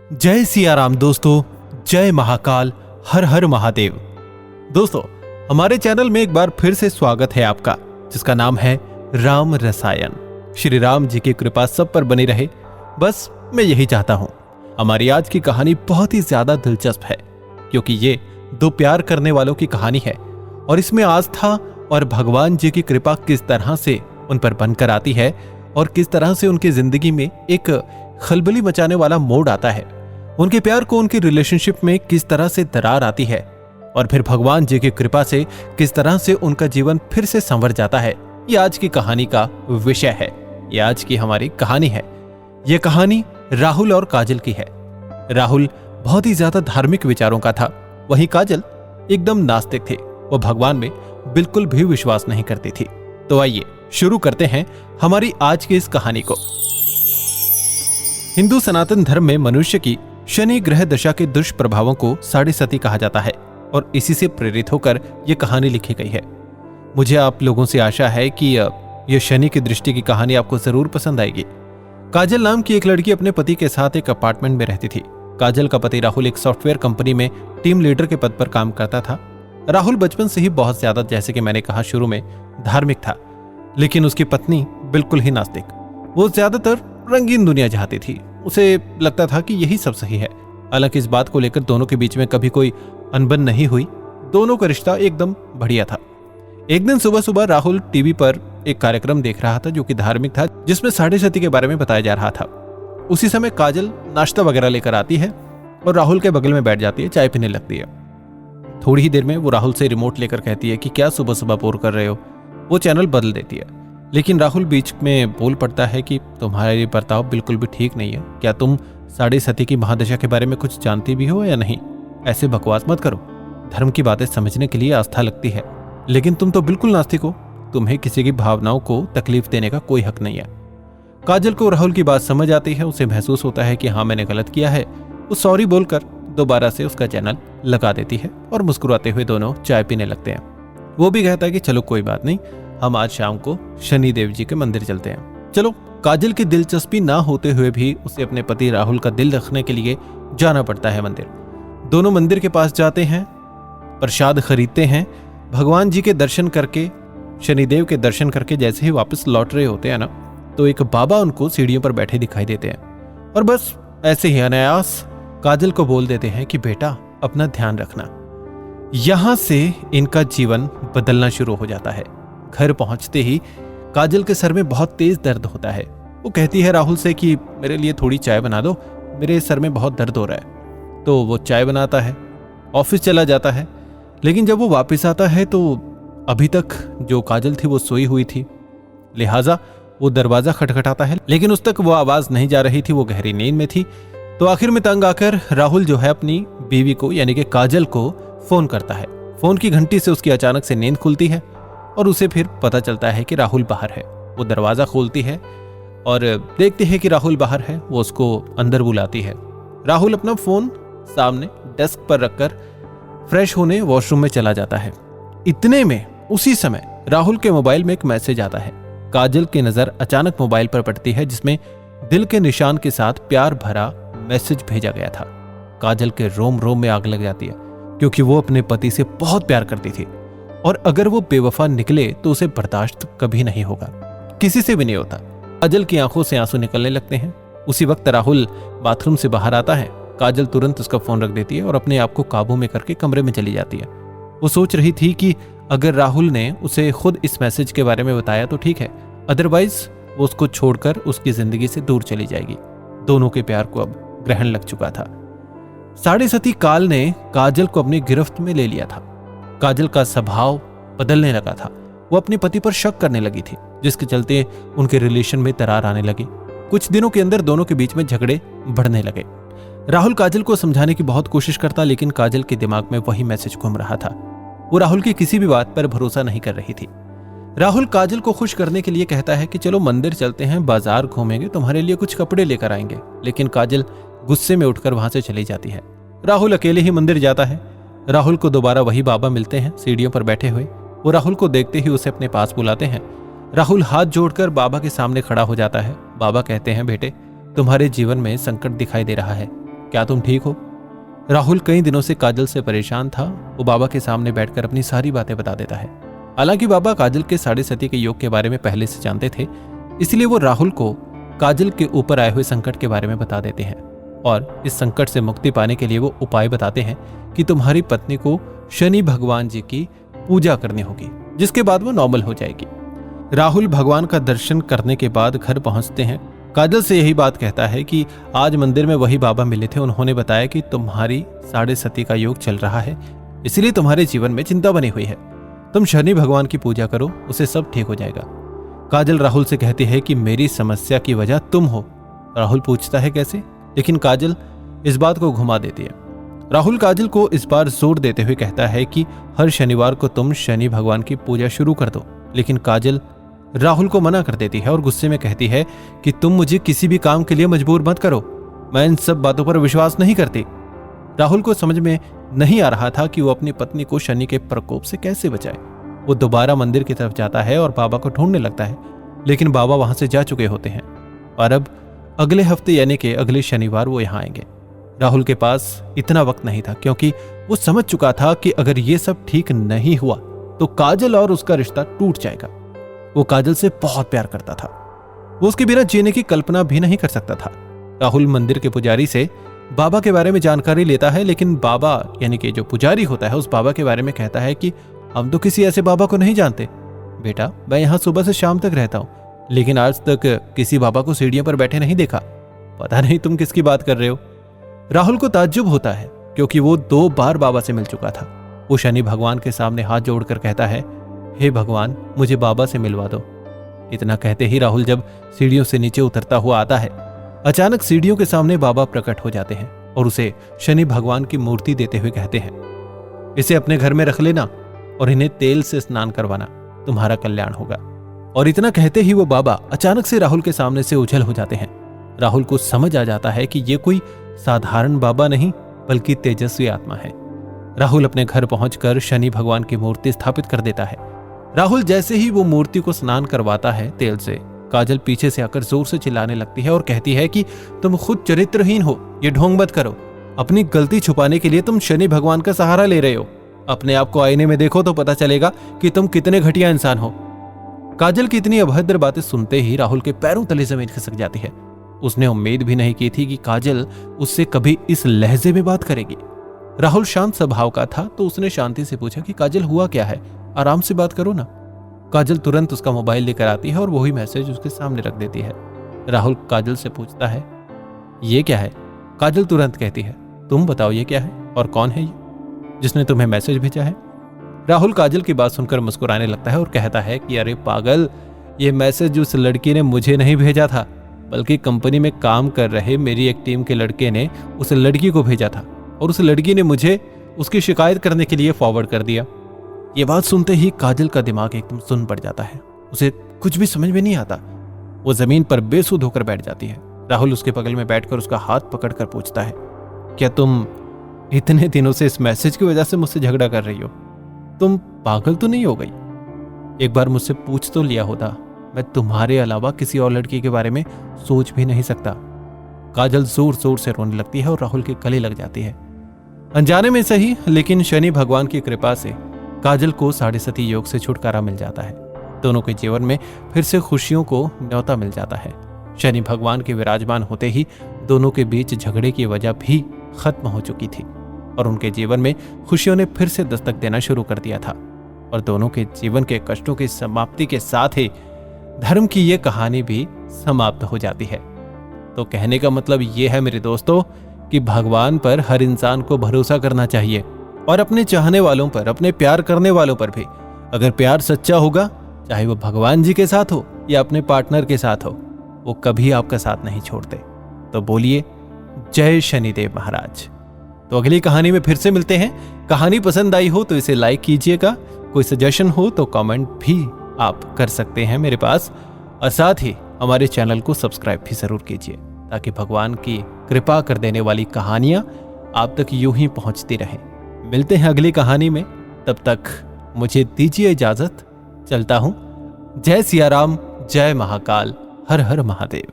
जय सिया राम दोस्तों, जय महाकाल, हर हर महादेव। दोस्तों, हमारे चैनल में एक बार फिर से स्वागत है आपका, जिसका नाम है राम रसायन। श्री राम जी की कृपा सब पर बनी रहे, बस मैं यही चाहता हूं। हमारी आज की कहानी बहुत ही ज्यादा दिलचस्प है, क्योंकि ये दो प्यार करने वालों की कहानी है और इसमें आस्था और भगवान जी की कृपा किस तरह से उन पर बनकर आती है और किस तरह से उनकी जिंदगी में एक खलबली मचाने वाला मोड़ आता है। उनके प्यार को उनकी रिलेशनशिप में किस तरह से दरार आती है और फिर भगवान जी की कृपा से किस तरह से उनका जीवन फिर से संवर जाता है, ये आज की कहानी का विषय है। ये आज की हमारी कहानी है। यह कहानी राहुल और काजल की है। राहुल बहुत ही ज्यादा धार्मिक विचारों का था, वहीं काजल एकदम नास्तिक थे। वो भगवान में बिल्कुल भी विश्वास नहीं करती थी। तो आइए शुरू करते हैं हमारी आज की इस कहानी को। हिंदू सनातन धर्म में मनुष्य की शनि ग्रह दशा के दुष्प्रभावों को साढ़े सती कहा जाता है और इसी से प्रेरित होकर यह कहानी लिखी गई है। मुझे आप लोगों से आशा है कि यह शनि की दृष्टि की कहानी आपको जरूर पसंद आएगी। काजल नाम की एक लड़की अपने पति के साथ एक अपार्टमेंट में रहती थी। काजल का पति राहुल एक सॉफ्टवेयर कंपनी में टीम लीडर के पद पर काम करता था। राहुल बचपन से ही बहुत ज्यादा, जैसे कि मैंने कहा शुरू में, धार्मिक था, लेकिन उसकी पत्नी बिल्कुल ही नास्तिक। वो ज्यादातर रंगीन दुनिया चाहती थी। उसे लगता था कि यही सब सही है। हालांकि इस बात को लेकर दोनों के बीच में कभी कोई अनबन नहीं हुई। दोनों का रिश्ता एकदम बढ़िया था। एक दिन सुबह सुबह राहुल टीवी पर एक कार्यक्रम देख रहा था जो कि धार्मिक था, जिसमें साढ़े सती के बारे में बताया जा रहा था। उसी समय काजल नाश्ता वगैरह लेकर आती है और राहुल के बगल में बैठ जाती है, चाय पीने लगती है। थोड़ी ही देर में वो राहुल से रिमोट लेकर कहती है कि क्या सुबह सुबह बोर कर रहे हो। वो चैनल बदल देती है, लेकिन राहुल बीच में बोल पड़ता है कि तुम्हारा ये बर्ताव बिल्कुल भी ठीक नहीं है। क्या तुम साढ़े सती की महादशा के बारे में कुछ जानती भी हो या नहीं? ऐसे बकवास मत करो। धर्म की बातें समझने के लिए आस्था लगती है, लेकिन तुम तो बिल्कुल नास्तिक हो। तुम्हें किसी की भावनाओं को तकलीफ देने का कोई हक नहीं है। काजल को राहुल की बात समझ आती है। उसे महसूस होता है कि हाँ, मैंने गलत किया है। वो सॉरी बोलकर दोबारा से उसका चैनल लगा देती है और मुस्कुराते हुए दोनों चाय पीने लगते हैं। वो भी कहता है कि चलो कोई बात नहीं, हम आज शाम को शनि देव जी के मंदिर चलते हैं। चलो। काजल की दिलचस्पी ना होते हुए भी उसे अपने पति राहुल का दिल रखने के लिए जाना पड़ता है मंदिर। दोनों मंदिर के पास जाते हैं, प्रसाद खरीदते हैं। भगवान जी के दर्शन करके, शनिदेव के दर्शन करके जैसे ही वापस लौट रहे होते हैं ना, तो एक बाबा उनको सीढ़ियों पर बैठे दिखाई देते हैं और बस ऐसे ही अनायास काजल को बोल देते हैं कि बेटा, अपना ध्यान रखना। यहां से इनका जीवन बदलना शुरू हो जाता है। घर पहुंचते ही काजल के सर में बहुत तेज दर्द होता है। वो कहती है राहुल से कि मेरे लिए थोड़ी चाय बना दो, मेरे सर में बहुत दर्द हो रहा है। तो वो चाय बनाता है, ऑफिस चला जाता है। लेकिन जब वो वापस आता है तो अभी तक जो काजल थी वो सोई हुई थी, लिहाजा वो दरवाजा खटखटाता है, लेकिन उस तक वो आवाज नहीं जा रही थी। वो गहरी नींद में थी। तो आखिर में तंग आकर राहुल जो है अपनी बीवी को, यानी कि काजल को फोन करता है। फोन की घंटी से उसकी अचानक से नींद खुलती है और उसे फिर पता चलता है कि राहुल बाहर है। वो दरवाजा खोलती है और देखती है कि राहुल बाहर है। वो उसको अंदर बुलाती है। राहुल अपना फोन सामने डेस्क पर रखकर फ्रेश होने वॉशरूम में चला जाता है। इतने में उसी समय राहुल के मोबाइल में एक मैसेज आता है। काजल की नजर अचानक मोबाइल पर पड़ती है, जिसमें दिल के निशान के साथ प्यार भरा मैसेज भेजा गया था। काजल के रोम रोम में आग लग जाती है, क्योंकि वो अपने पति से बहुत प्यार करती थी और अगर वो बेवफा निकले तो उसे बर्दाश्त कभी नहीं होगा, किसी से भी नहीं होता। काजल की आंखों से आंसू निकलने लगते हैं। उसी वक्त राहुल बाथरूम से बाहर आता है। काजल तुरंत उसका फोन रख देती है और अपने आप को काबू में करके कमरे में चली जाती है। वो सोच रही थी कि अगर राहुल ने उसे खुद इस मैसेज के बारे में बताया तो ठीक है, अदरवाइज वो उसको छोड़कर उसकी जिंदगी से दूर चली जाएगी। दोनों के प्यार को अब ग्रहण लग चुका था। साढ़े सती काल ने काजल को अपनी गिरफ्त में ले लिया था। काजल का स्वभाव बदलने लगा था। वो अपने पति पर शक करने लगी थी, जिसके चलते उनके रिलेशन में दरार आने लगी। कुछ दिनों के अंदर दोनों के बीच में झगड़े बढ़ने लगे। राहुल काजल को समझाने की बहुत कोशिश करता, लेकिन काजल के दिमाग में वही मैसेज घूम रहा था। वो राहुल की किसी भी बात पर भरोसा नहीं कर रही थी। राहुल काजल को खुश करने के लिए कहता है कि चलो मंदिर चलते हैं, बाजार घूमेंगे, तुम्हारे लिए कुछ कपड़े लेकर आएंगे। लेकिन काजल गुस्से में उठकर वहां से चली जाती है। राहुल अकेले ही मंदिर जाता है। राहुल को दोबारा वही बाबा मिलते हैं, सीढ़ियों पर बैठे हुए। वो राहुल को देखते ही उसे अपने पास बुलाते हैं। राहुल हाथ जोड़कर बाबा के सामने खड़ा हो जाता है। बाबा कहते हैं, बेटे, तुम्हारे जीवन में संकट दिखाई दे रहा है, क्या तुम ठीक हो? राहुल कई दिनों से काजल से परेशान था। वो बाबा के सामने बैठकर अपनी सारी बातें बता देता है। हालांकि बाबा काजल के साढ़े सती के योग के बारे में पहले से जानते थे, इसलिए वो राहुल को काजल के ऊपर आए हुए संकट के बारे में बता देते हैं और इस संकट से मुक्ति पाने के लिए वो उपाय बताते हैं कि तुम्हारी पत्नी को शनि भगवान जी की पूजा करनी होगी, जिसके बाद वो नॉर्मल हो जाएगी। राहुल भगवान का दर्शन करने के बाद घर पहुंचते हैं। काजल से यही बात कहता है कि आज मंदिर में वही बाबा मिले थे, उन्होंने बताया कि तुम्हारी साढ़े सती का योग चल रहा है, इसलिए तुम्हारे जीवन में चिंता बनी हुई है। तुम शनि भगवान की पूजा करो, उससे सब ठीक हो जाएगा। काजल राहुल से कहती है कि मेरी समस्या की वजह तुम हो। राहुल पूछता है कैसे, लेकिन काजल इस बात को घुमा देती है। राहुल काजल को इस बार जोर देते हुए कहता है कि हर शनिवार को तुम शनि भगवान की पूजा शुरू कर दो, लेकिन काजल राहुल को मना कर देती है और गुस्से में कहती है कि तुम मुझे किसी भी काम के लिए मजबूर मत करो, मैं इन सब बातों पर विश्वास नहीं करती। राहुल को समझ में नहीं आ रहा था कि वो अपनी पत्नी को शनि के प्रकोप से कैसे बचाए। वो दोबारा मंदिर की तरफ जाता है और बाबा को ढूंढने लगता है, लेकिन बाबा वहां से जा चुके होते हैं और अब अगले हफ्ते यानी कि अगले शनिवार वो यहाँ आएंगे। राहुल के पास इतना वक्त नहीं था, क्योंकि वो समझ चुका था कि अगर ये सब ठीक नहीं हुआ तो काजल और उसका रिश्ता टूट जाएगा। वो काजल से बहुत प्यार करता था, वो उसके बिना जीने की कल्पना भी नहीं कर सकता था। राहुल मंदिर के पुजारी से बाबा के बारे में जानकारी लेता है, लेकिन बाबा यानी कि जो पुजारी होता है उस बाबा के बारे में कहता है कि हम तो किसी ऐसे बाबा को नहीं जानते। बेटा, मैं यहाँ सुबह से शाम तक रहता हूँ, लेकिन आज तक किसी बाबा को सीढ़ियों पर बैठे नहीं देखा। पता नहीं तुम किसकी बात कर रहे हो। राहुल को ताज्जुब होता है, क्योंकि वो 2 बार बाबा से मिल चुका था। वो शनि भगवान के सामने हाथ जोड़कर कहता है, हे भगवान, मुझे बाबा से मिलवा दो। इतना कहते ही राहुल जब सीढ़ियों से नीचे उतरता हुआ आता है, अचानक सीढ़ियों के सामने बाबा प्रकट हो जाते हैं और उसे शनि भगवान की मूर्ति देते हुए कहते हैं, इसे अपने घर में रख लेना और इन्हें तेल से स्नान करवाना, तुम्हारा कल्याण होगा। और इतना कहते ही वो बाबा अचानक से राहुल के सामने से उछल हो जाते हैं। राहुल को समझ आ जाता है कि ये कोई साधारण बाबा नहीं बल्कि तेजस्वी आत्मा है। राहुल अपने घर पहुंचकर शनि भगवान की मूर्ति स्थापित कर देता है। राहुल जैसे ही वो मूर्ति को स्नान करवाता है तेल से, काजल पीछे से आकर जोर से चिल्लाने लगती है और कहती है कि तुम खुद चरित्रहीन हो, ये ढोंग मत करो। अपनी गलती छुपाने के लिए तुम शनि भगवान का सहारा ले रहे हो। अपने आप को आईने में देखो तो पता चलेगा कि तुम कितने घटिया इंसान हो। काजल की इतनी अभद्र बातें सुनते ही राहुल के पैरों तले जमीन खिसक जाती है। उसने उम्मीद भी नहीं की थी कि काजल उससे कभी इस लहजे में बात करेगी। राहुल शांत स्वभाव का था, तो उसने शांति से पूछा कि काजल, हुआ क्या है, आराम से बात करो ना। काजल तुरंत उसका मोबाइल लेकर आती है और वही मैसेज उसके सामने रख देती है। राहुल काजल से पूछता है, ये क्या है? काजल तुरंत कहती है, तुम बताओ ये क्या है और कौन है ये जिसने तुम्हें मैसेज भेजा है? राहुल काजल की बात सुनकर मुस्कुराने लगता है और कहता है कि अरे पागल, ये मैसेज उस लड़की ने मुझे नहीं भेजा था, बल्कि कंपनी में काम कर रहे मेरी एक टीम के लड़के ने उस लड़की को भेजा था और उस लड़की ने मुझे उसकी शिकायत करने के लिए फॉरवर्ड कर दिया। ये बात सुनते ही काजल का दिमाग एकदम सुन्न पड़ जाता है। उसे कुछ भी समझ में नहीं आता। वो जमीन पर बेसुध होकर बैठ जाती है। राहुल उसके बगल में बैठकर उसका हाथ पकड़कर पूछता है, क्या तुम इतने दिनों से इस मैसेज की वजह से मुझसे झगड़ा कर रही हो? तुम पागल तो नहीं हो गई? एक बार मुझसे पूछ तो लिया होता, मैं तुम्हारे अलावा किसी और लड़की के बारे में सोच भी नहीं सकता। काजल जोर जोर से रोने लगती है और राहुल के गले लग जाती है। अनजाने में सही, लेकिन शनि भगवान की कृपा से काजल को साढ़े सती योग से छुटकारा मिल जाता है। दोनों के जीवन में फिर से खुशियों को न्योता मिल जाता है। शनि भगवान के विराजमान होते ही दोनों के बीच झगड़े की वजह भी खत्म हो चुकी थी और उनके जीवन में खुशियों ने फिर से दस्तक देना शुरू कर दिया था। और दोनों के जीवन के कष्टों की समाप्ति के साथ ही धर्म की ये कहानी भी समाप्त हो जाती है। तो कहने का मतलब ये है मेरे दोस्तों कि भगवान पर हर इंसान को भरोसा करना चाहिए और अपने चाहने वालों पर, अपने प्यार करने वालों पर भी। अगर प्यार सच्चा होगा, चाहे वो भगवान जी के साथ हो या अपने पार्टनर के साथ हो, वो कभी आपका साथ नहीं छोड़ते। तो बोलिए जय शनिदेव महाराज। तो अगली कहानी में फिर से मिलते हैं। कहानी पसंद आई हो तो इसे लाइक कीजिएगा। कोई सजेशन हो तो कमेंट भी आप कर सकते हैं मेरे पास, और साथ ही हमारे चैनल को सब्सक्राइब भी जरूर कीजिए ताकि भगवान की कृपा कर देने वाली कहानियां आप तक यूं ही पहुंचती रहें। मिलते हैं अगली कहानी में, तब तक मुझे दीजिए इजाजत। चलता हूं। जय सिया राम, जय महाकाल, हर हर महादेव।